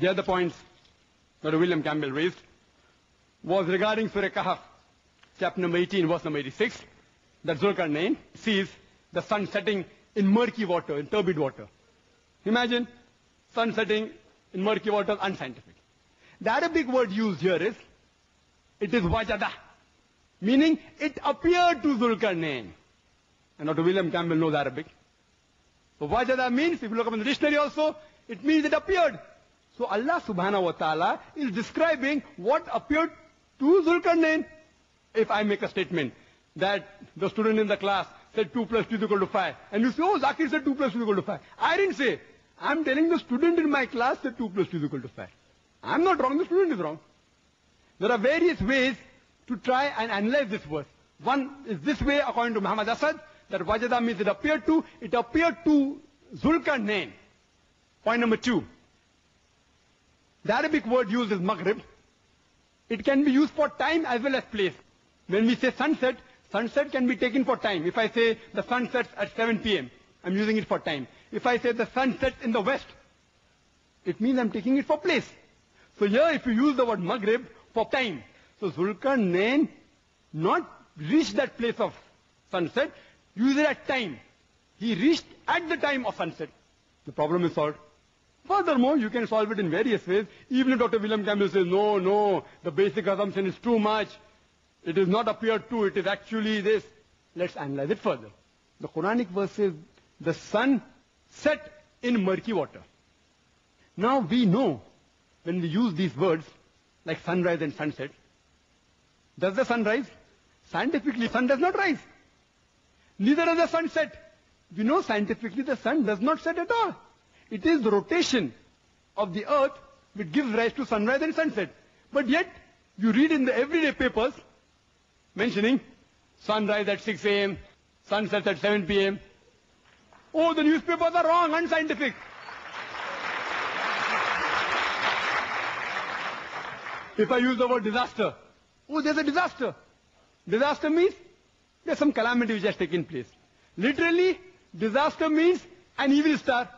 The other points that William Campbell raised was regarding Surah Kahf, chapter number 18, verse number 86, that Zulkarnain sees the sun setting in murky water, in turbid water. Imagine sun setting in murky water, unscientific. The Arabic word used here is, it is wajada, meaning it appeared to Zulkarnain. And Dr. William Campbell knows Arabic. So wajada means, if you look up in the dictionary also, it means it appeared. So Allah subhanahu wa ta'ala is describing what appeared to Zulkarnain. If I make a statement that the student in the class said 2 plus 2 is equal to 5, and you say, oh, Zakir said 2 plus 2 is equal to 5. I didn't say. I'm telling the student in my class that 2 plus 2 is equal to 5. I'm not wrong, the student is wrong. There are various ways to try and analyze this verse. One is this way, according to Muhammad Asad, that wajada means it appeared to Zulkarnain. Point number 2. The Arabic word used is maghrib. It can be used for time as well as place. When we say sunset, sunset can be taken for time. If I say the sun sets at 7 p.m., I'm using it for time. If I say the sun sets in the west, it means I'm taking it for place. So here if you use the word maghrib for time, so Zulkarnain not reached that place of sunset, use it at time. He reached at the time of sunset. The problem is solved. Furthermore, you can solve it in various ways. Even if Dr. William Campbell says, no, the basic assumption is too much. It is not appeared to, it is actually this. Let's analyze it further. The Quranic verse says, the sun set in murky water. Now we know, when we use these words, like sunrise and sunset, does the sun rise? Scientifically, sun does not rise. Neither does the sun set. We know scientifically the sun does not set at all. It is the rotation of the earth which gives rise to sunrise and sunset. But yet, you read in the everyday papers mentioning sunrise at 6 a.m., sunset at 7 p.m. Oh, the newspapers are wrong, unscientific. If I use the word disaster, oh, there's a disaster. Disaster means there's some calamity which has taken place. Literally, disaster means an evil star.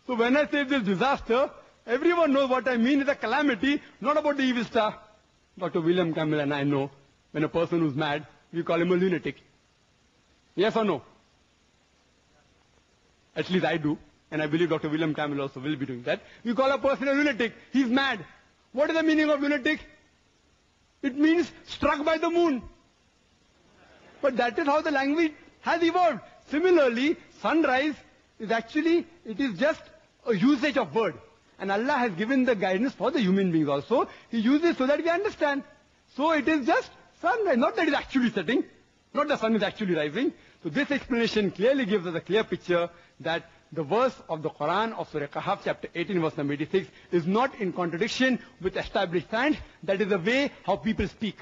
So when I say this disaster, everyone knows what I mean is a calamity, not about the evil star. Dr. William Campbell and I know, when a person who's mad, we call him a lunatic. Yes or no? At least I do, and I believe Dr. William Campbell also will be doing that. We call a person a lunatic. He's mad. What is the meaning of lunatic? It means struck by the moon. But that is how the language has evolved. Similarly, sunrise is actually, it is just a usage of word. And Allah has given the guidance for the human beings also. He uses so that we understand. So it is just sunrise, not that it is actually setting, not the sun is actually rising. So this explanation clearly gives us a clear picture that the verse of the Quran of Surah Kahf, chapter 18, verse number 86, is not in contradiction with established science. That is the way how people speak.